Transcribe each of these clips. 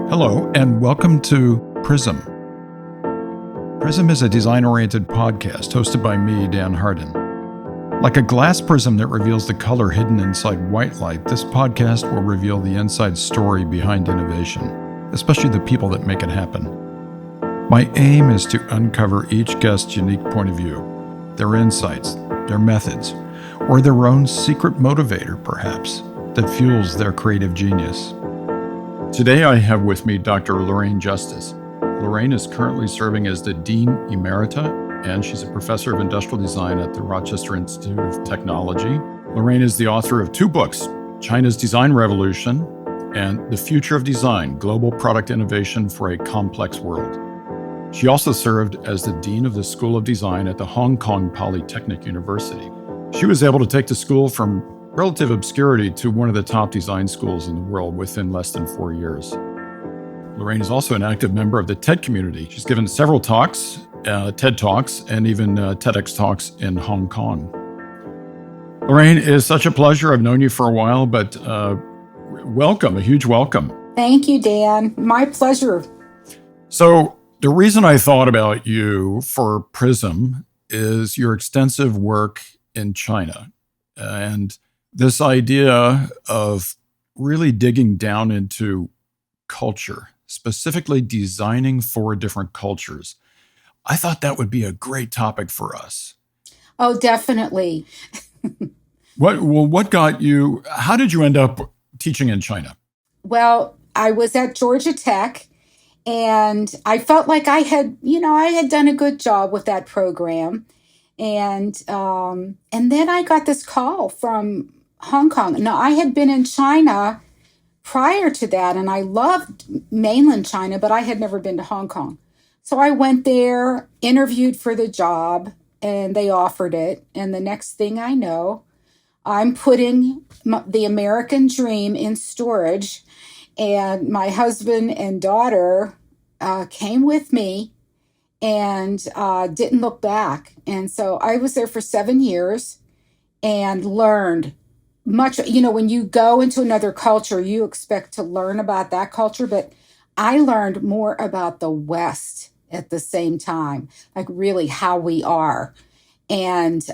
Hello, and welcome to PRISM. PRISM is a design-oriented podcast hosted by me, Dan Harden. Like a glass prism that reveals the color hidden inside white light, this podcast will reveal the inside story behind innovation, especially the people that make it happen. My aim is to uncover each guest's unique point of view, their insights, their methods, or their own secret motivator, perhaps, that fuels their creative genius. Today I have with me Dr. Lorraine Justice. Lorraine is currently serving as the Dean Emerita, and she's a professor of industrial design at the Rochester Institute of Technology. Lorraine is the author of two books, China's Design Revolution and The Future of Design, Global Product Innovation for a Complex World. She also served as the Dean of the School of Design at the Hong Kong Polytechnic University. She was able to take the school from relative obscurity to one of the top design schools in the world within less than 4 years. Lorraine is also an active member of the TED community. She's given several talks, TED Talks, and even TEDx Talks in Hong Kong. Lorraine, it is such a pleasure. I've known you for a while, but welcome, a huge welcome. Thank you, Dan. My pleasure. So the reason I thought about you for PRISM is your extensive work in China. And this idea of really digging down into culture, specifically designing for different cultures. I thought that would be a great topic for us. Oh, definitely. What got you, how did you end up teaching in China? Well, I was at Georgia Tech and I felt like I had done a good job with that program. And then I got this call from Hong Kong. Now, I had been in China prior to that, and I loved mainland China, but I had never been to Hong Kong. So I went there, interviewed for the job, and they offered it. And the next thing I know, I'm putting the American dream in storage, and my husband and daughter came with me and didn't look back. And so I was there for 7 years and learned much. When you go into another culture, you expect to learn about that culture, but I learned more about the West at the same time, like really how we are. And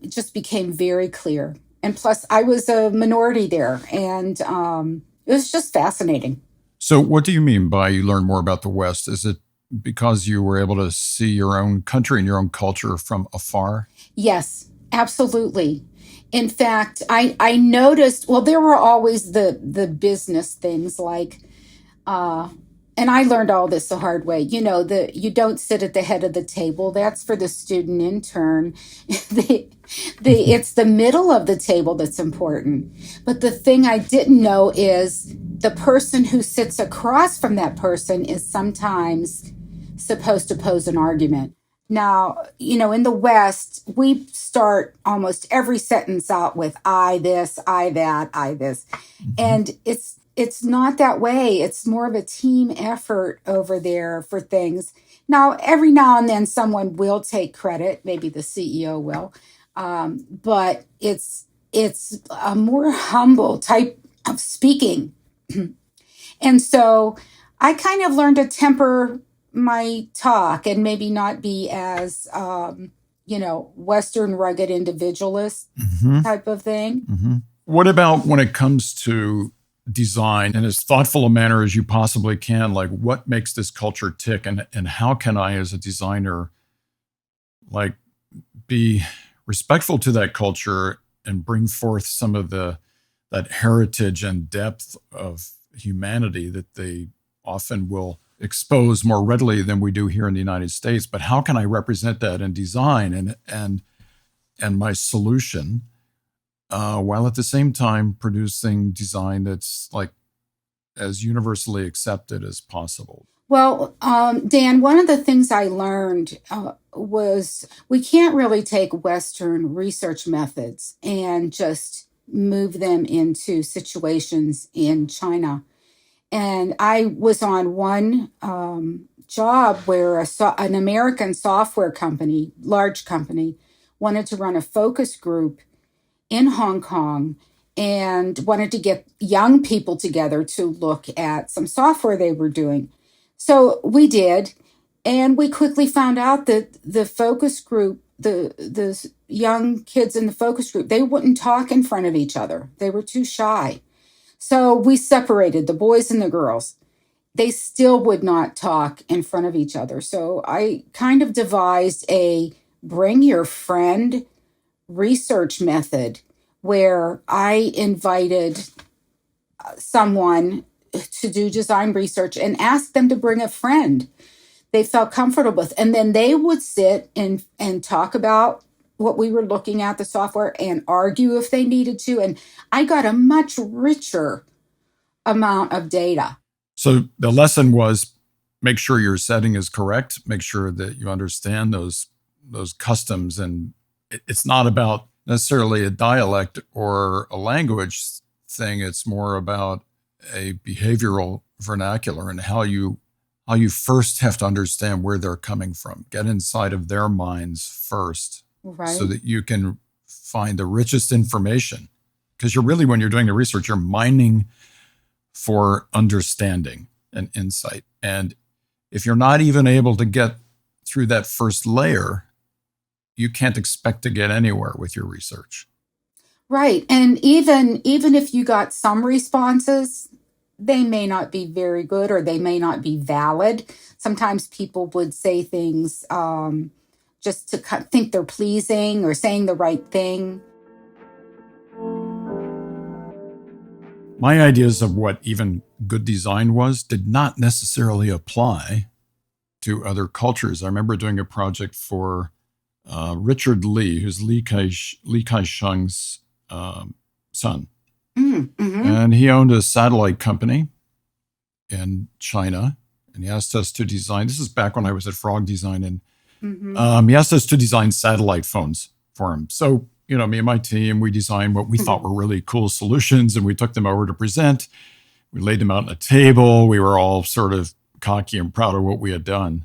it just became very clear. And plus, I was a minority there, and it was just fascinating. So what do you mean by you learn more about the West? Is it because you were able to see your own country and your own culture from afar? Yes, absolutely. In fact, I noticed, well, there were always the business things like, and I learned all this the hard way. You don't sit at the head of the table. That's for the student intern. It's the middle of the table that's important. But the thing I didn't know is the person who sits across from that person is sometimes supposed to pose an argument. Now, in the West, we start almost every sentence out with I this, I that, I this. Mm-hmm. And it's not that way. It's more of a team effort over there for things. Now, every now and then someone will take credit, maybe the CEO will, but it's a more humble type of speaking. And so I kind of learned to temper my talk and maybe not be as, Western rugged individualist type of thing. Mm-hmm. What about when it comes to design in as thoughtful a manner as you possibly can? Like, what makes this culture tick, and how can I, as a designer, be respectful to that culture and bring forth some of that heritage and depth of humanity that they often will expose more readily than we do here in the United States? But how can I represent that in design and my solution, while at the same time producing design that's as universally accepted as possible? Well, Dan, one of the things I learned was we can't really take Western research methods and just move them into situations in China. And I was on one job where an American software company, large company, wanted to run a focus group in Hong Kong and wanted to get young people together to look at some software they were doing. So we did, and we quickly found out that the focus group, the young kids in the focus group, they wouldn't talk in front of each other. They were too shy. So we separated the boys and the girls. They still would not talk in front of each other. So I kind of devised a bring your friend research method where I invited someone to do design research and asked them to bring a friend they felt comfortable with. And then they would sit and talk about what we were looking at, the software, and argue if they needed to. And I got a much richer amount of data. So the lesson was make sure your setting is correct, make sure that you understand those customs. And it's not about necessarily a dialect or a language thing. It's more about a behavioral vernacular and how you first have to understand where they're coming from. Get inside of their minds first, Right. so that you can find the richest information. Because when you're doing the research, you're mining for understanding and insight. And if you're not even able to get through that first layer, you can't expect to get anywhere with your research. Right. And even if you got some responses, they may not be very good or they may not be valid. Sometimes people would say things just to think they're pleasing or saying the right thing. My ideas of what even good design was did not necessarily apply to other cultures. I remember doing a project for Richard Lee, who's Li Kai-shung's son. Mm-hmm. And he owned a satellite company in China, and he asked us to design. This is back when I was at Frog Design, and he asked us to design satellite phones for him. So, me and my team, we designed what we thought were really cool solutions, and we took them over to present. We laid them out on a table. We were all sort of cocky and proud of what we had done.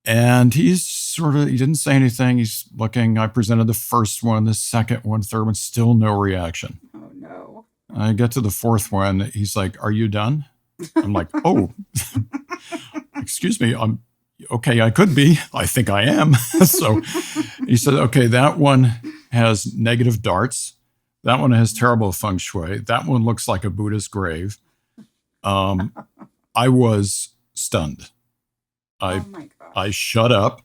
And he didn't say anything. He's looking. I presented the first one, the second one, third one, still no reaction. Oh, no. I get to the fourth one. He's like, "Are you done?" I'm like, "Oh, excuse me. Okay, I could be. I think I am." So he said, "Okay, that one has negative darts. That one has terrible feng shui. That one looks like a Buddhist grave." I was stunned. Oh my gosh. I shut up.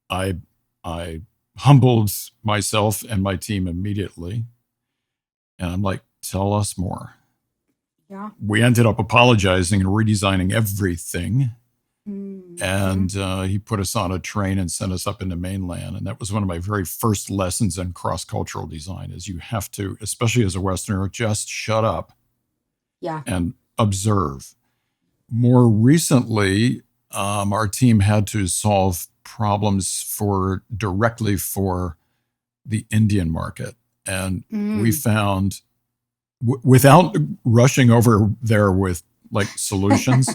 I humbled myself and my team immediately. And I'm like, "Tell us more." Yeah. We ended up apologizing and redesigning everything. Mm-hmm. And he put us on a train and sent us up into mainland. And that was one of my very first lessons in cross-cultural design, is you have to, especially as a Westerner, just shut up and observe. More recently, our team had to solve problems directly for the Indian market. And we found, without rushing over there with like solutions,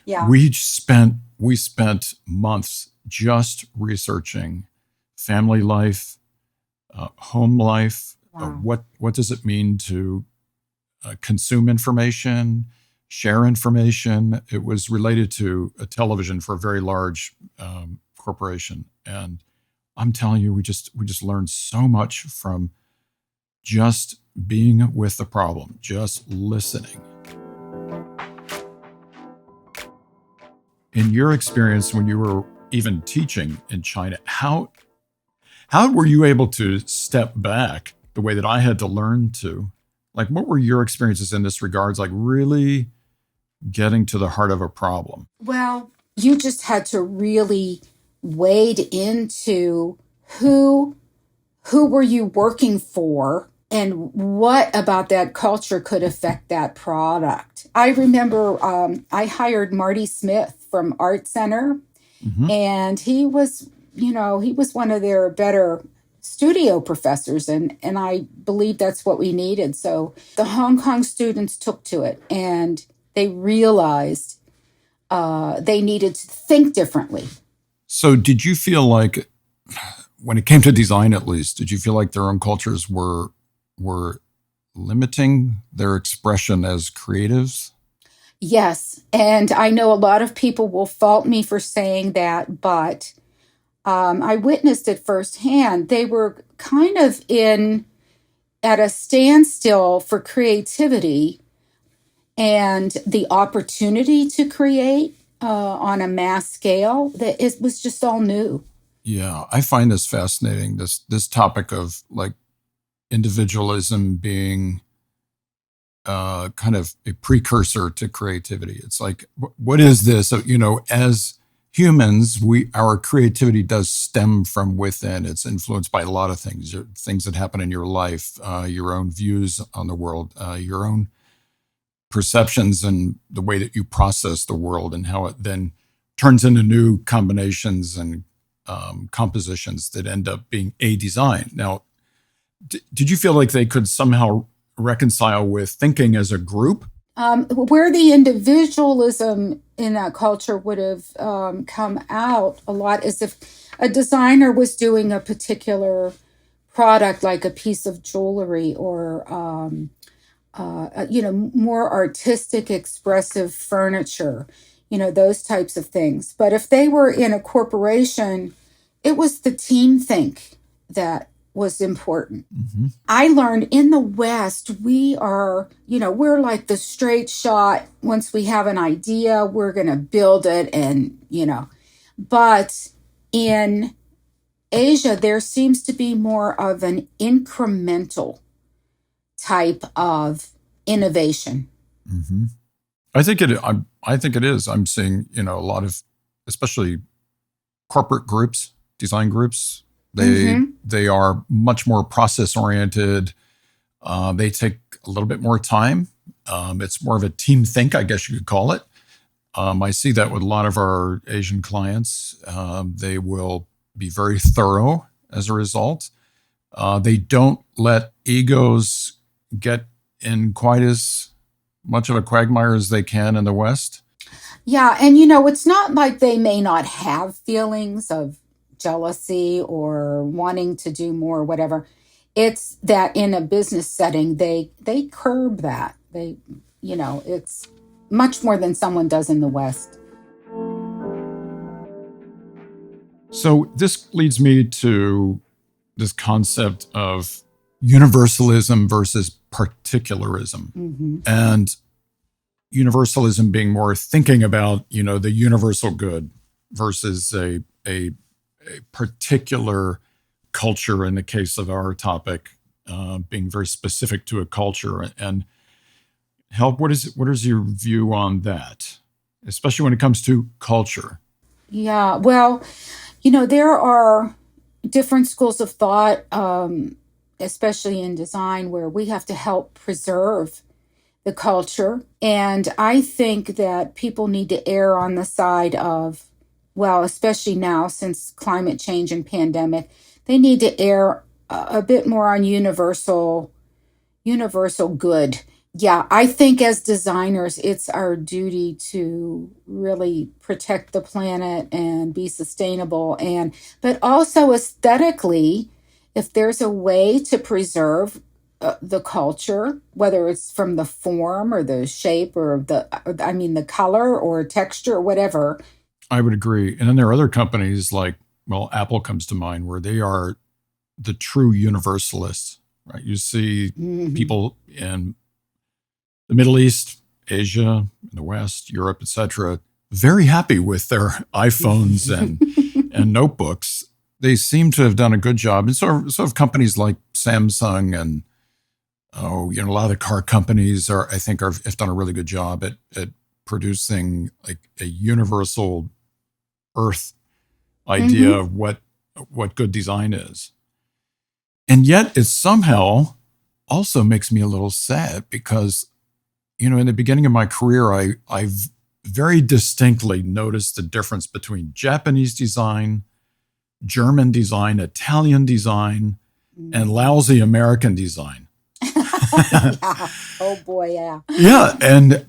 we spent months just researching family life, home life. What does it mean to consume information, share information? It was related to a television for a very large corporation, and I'm telling you, we just learned so much from just being with the problem, just listening. In your experience, when you were even teaching in China, how were you able to step back the way that I had to learn to? Like, what were your experiences in this regards, like really getting to the heart of a problem? Well, you just had to really wade into who were you working for and what about that culture could affect that product. I remember I hired Marty Smith from Art Center, and he was one of their better studio professors, and I believe that's what we needed. So the Hong Kong students took to it, and they realized they needed to think differently. So did you feel like, when it came to design at least, did you feel like their own cultures were limiting their expression as creatives? Yes. And I know a lot of people will fault me for saying that, but I witnessed it firsthand. They were kind of at a standstill for creativity and the opportunity to create on a mass scale. That it was just all new. Yeah, I find this fascinating. This topic of like individualism being kind of a precursor to creativity. It's like, what is this? So, as humans, our creativity does stem from within. It's influenced by a lot of things, things that happen in your life, your own views on the world, your own perceptions, and the way that you process the world, and how it then turns into new combinations and compositions that end up being a design. Now, did you feel like they could somehow reconcile with thinking as a group? Where the individualism in that culture would have come out a lot is if a designer was doing a particular product, like a piece of jewelry or more artistic, expressive furniture, those types of things. But if they were in a corporation, it was the team think that was important. Mm-hmm. I learned in the West, we're like the straight shot. Once we have an idea, we're going to build it. But in Asia, there seems to be more of an incremental type of innovation. Mm-hmm. I think it is. I'm seeing, a lot of, especially corporate groups, design groups. They are much more process oriented. They take a little bit more time. It's more of a team think, I guess you could call it. I see that with a lot of our Asian clients. They will be very thorough as a result. They don't let egos get in quite as much of a quagmire as they can in the West. Yeah, and it's not like they may not have feelings of jealousy or wanting to do more, whatever. It's that in a business setting, they curb that. It's much more than someone does in the West. So this leads me to this concept of universalism versus particularism. Mm-hmm. And universalism being more thinking about, the universal good versus a particular culture, in the case of our topic, being very specific to a culture. And Help, what is your view on that, especially when it comes to culture? Yeah, well, there are different schools of thought, especially in design, where we have to help preserve the culture. And I think that people need to err on the side of, well, especially now since climate change and pandemic, they need to err a bit more on universal good. Yeah, I think as designers, it's our duty to really protect the planet and be sustainable, but also aesthetically, if there's a way to preserve the culture, whether it's from the form or the shape or the color or texture or whatever. I would agree. And then there are other companies like, Apple comes to mind, where they are the true universalists, right? You see people in the Middle East, Asia, the West, Europe, etc., very happy with their iPhones and notebooks. They seem to have done a good job. And so have companies like Samsung and a lot of the car companies have done a really good job at producing like a universal earth idea of what good design is. And yet it somehow also makes me a little sad because, in the beginning of my career, I very distinctly noticed the difference between Japanese design, German design, Italian design, and lousy American design. Yeah. Oh boy, yeah. Yeah, and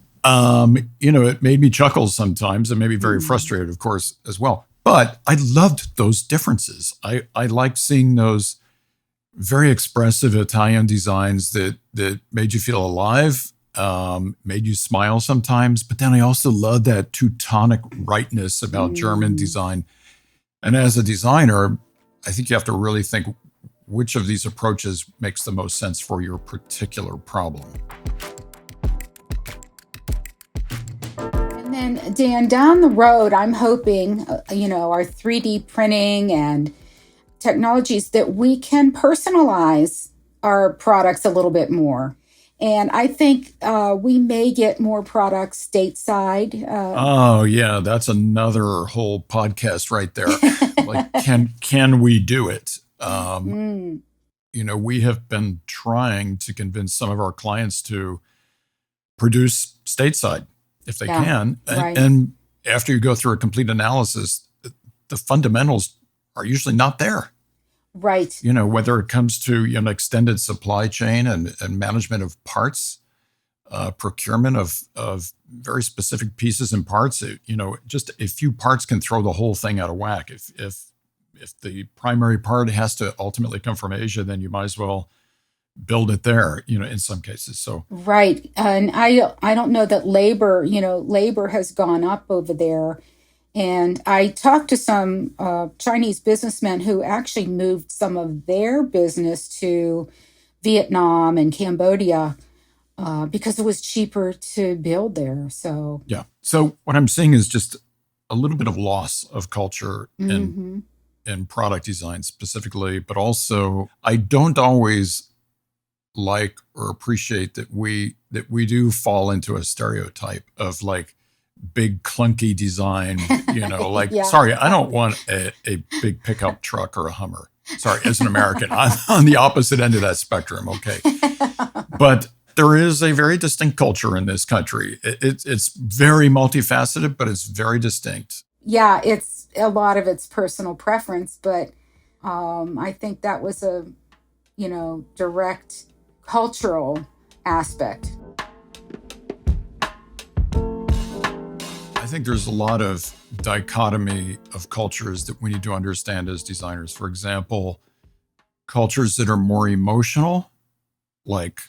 it made me chuckle sometimes, and made me very frustrated, of course, as well. But I loved those differences. I liked seeing those very expressive Italian designs that made you feel alive, made you smile sometimes. But then I also love that Teutonic rightness about German design. And as a designer, I think you have to really think which of these approaches makes the most sense for your particular problem. And then, Dan, down the road, I'm hoping, our 3D printing and technologies that we can personalize our products a little bit more. And I think we may get more products stateside. Oh, yeah, that's another whole podcast right there. Like, can we do it? We have been trying to convince some of our clients to produce stateside if they can. Right. And after you go through a complete analysis, the fundamentals are usually not there. Right. Whether it comes to extended supply chain and management of parts, procurement of very specific pieces and parts. Just a few parts can throw the whole thing out of whack. If the primary part has to ultimately come from Asia, then you might as well build it there, in some cases. So right. And I don't know that labor has gone up over there. And I talked to some Chinese businessmen who actually moved some of their business to Vietnam and Cambodia because it was cheaper to build there. So yeah. So what I'm seeing is just a little bit of loss of culture in product design specifically, but also I don't always like or appreciate that we do fall into a stereotype of like big clunky design, sorry, I don't want a big pickup truck or a Hummer. Sorry, as an American, I'm on the opposite end of that spectrum. Okay. But there is a very distinct culture in this country. It's very multifaceted, but it's very distinct. Yeah, it's a lot of it's personal preference, but I think that was a, direct cultural aspect. I think there's a lot of dichotomy of cultures that we need to understand as designers. For example, cultures that are more emotional, like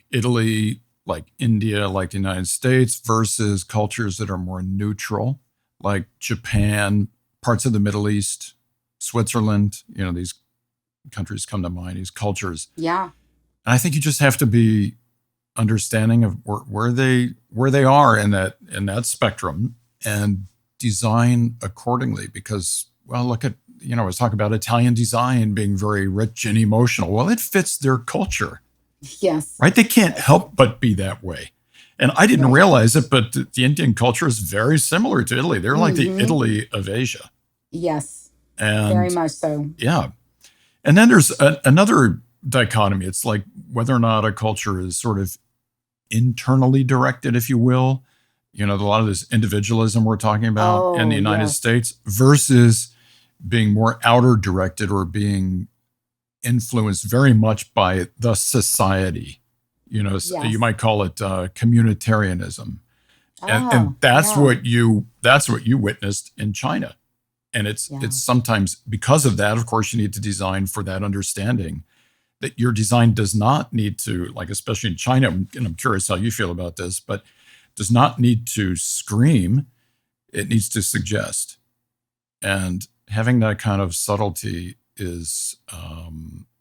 Italy, like India, like the United States, versus cultures that are more neutral, like Japan, parts of the Middle East, Switzerland. These countries come to mind, these cultures. Yeah. And I think you just have to be understanding of where they are in that spectrum and design accordingly. Because, well, look at, I was talking about Italian design being very rich and emotional. Well, it fits their culture. Yes. Right? They can't help but be that way. And I didn't realize it, but the Indian culture is very similar to Italy. They're like the Italy of Asia. Yes. And very much so. Yeah. And then there's another dichotomy. It's like whether or not a culture is sort of internally directed, if you will. A lot of this individualism we're talking about in the United States versus being more outer directed or being influenced very much by the society. You might call it communitarianism. And that's what you witnessed in China. And it's sometimes because of that, of course, you need to design for that understanding that your design does not need to, like, especially in China, and I'm curious how you feel about this, but does not need to scream. It needs to suggest. And having that kind of subtlety is,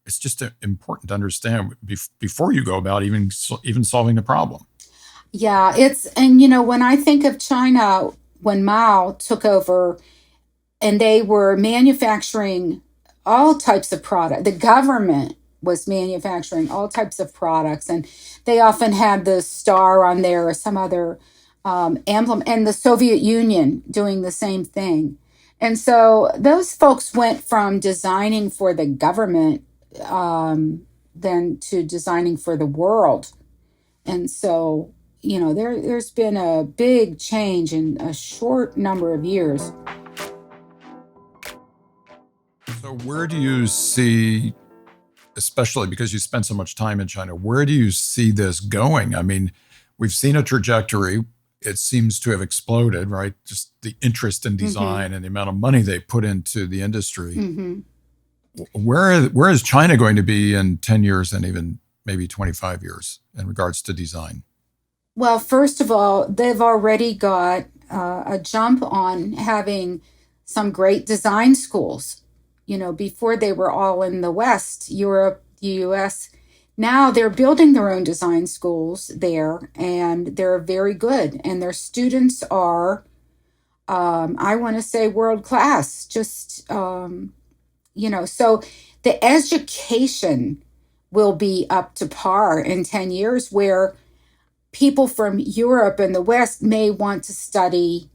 it's just important to understand before you go about even solving the problem. Yeah, when I think of China, when Mao took over and they were manufacturing all types of product, the government was manufacturing all types of products, and they often had the star on there or some other emblem, and the Soviet Union doing the same thing. And so those folks went from designing for the government then to designing for the world. And so, there's been a big change in a short number of years. So where do you see, especially because you spent so much time in China, where do you see this going? I mean, we've seen a trajectory. It seems to have exploded, right? Just the interest in design and the amount of money they put into the industry. Where is China going to be in 10 years and even maybe 25 years in regards to design? Well, first of all, they've already got a jump on having some great design schools. You know, before they were all in the West, Europe, the US. Now they're building their own design schools there, and they're very good. And their students are, I want to say, world class. So the education will be up to par in 10 years, where people from Europe and the West may want to study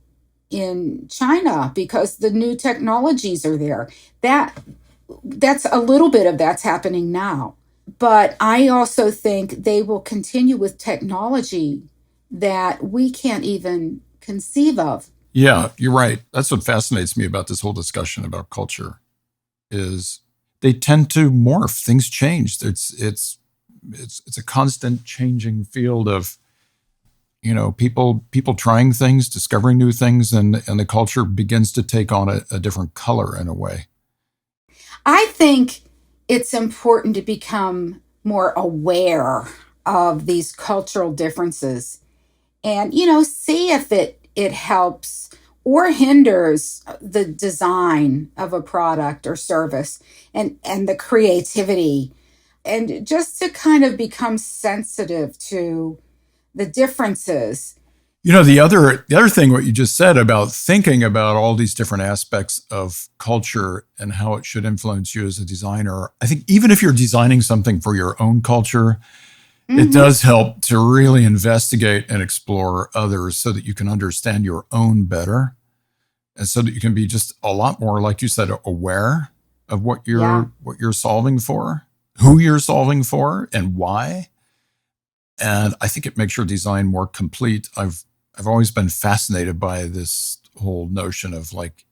in China because the new technologies are there. That's a little bit of that's happening now. But I also think they will continue with technology that we can't even conceive of. Yeah, you're right. That's what fascinates me about this whole discussion about culture is they tend to morph. Things change. It's a constant changing field of, people trying things, discovering new things, and the culture begins to take on a different color in a way. I think it's important to become more aware of these cultural differences and, see if it helps or hinders the design of a product or service and the creativity, and just to kind of become sensitive to the differences. The other thing, what you just said about thinking about all these different aspects of culture and how it should influence you as a designer, I think even if you're designing something for your own culture, it does help to really investigate and explore others so that you can understand your own better, and so that you can be just a lot more, like you said, aware of what you're solving for, who you're solving for, and why. And I think it makes your design more complete. I've always been fascinated by this whole notion of like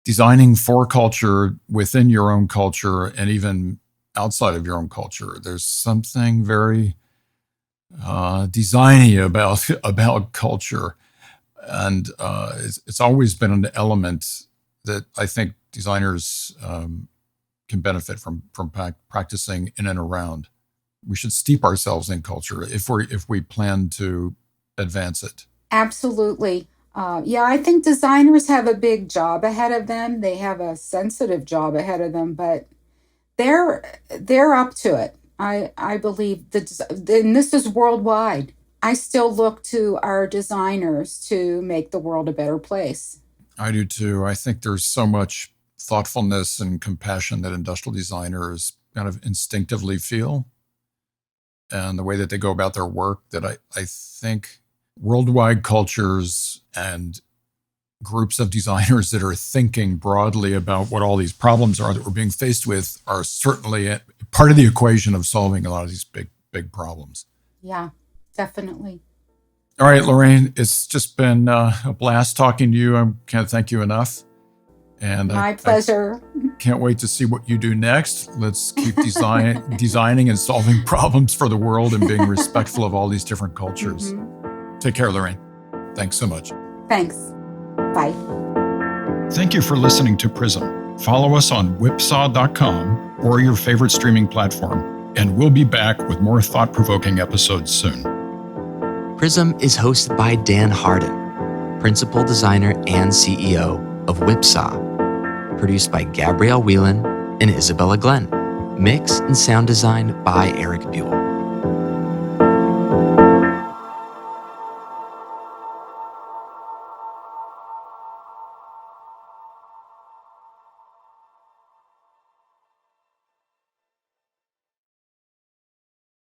designing for culture within your own culture and even outside of your own culture. There's something very designy about culture, and it's always been an element that I think designers can benefit from practicing in and around. We should steep ourselves in culture if we plan to advance it. Absolutely. I think designers have a big job ahead of them. They have a sensitive job ahead of them, but they're up to it. I believe and this is worldwide. I still look to our designers to make the world a better place. I do too. I think there's so much thoughtfulness and compassion that industrial designers kind of instinctively feel, and the way that they go about their work, that I think worldwide cultures and groups of designers that are thinking broadly about what all these problems are that we're being faced with are certainly part of the equation of solving a lot of these big problems. Yeah, definitely. All right, Lorraine, it's just been a blast talking to you. I can't thank you enough. And my pleasure. I can't wait to see what you do next. Let's keep designing and solving problems for the world and being respectful of all these different cultures. Take care, Lorraine. Thanks so much. Thanks. Bye. Thank you for listening to PRISM. Follow us on whipsaw.com or your favorite streaming platform, and we'll be back with more thought-provoking episodes soon. PRISM is hosted by Dan Harden, principal designer and CEO of Whipsaw, produced by Gabrielle Whelan and Isabella Glenn, mix and sound design by Eric Buell.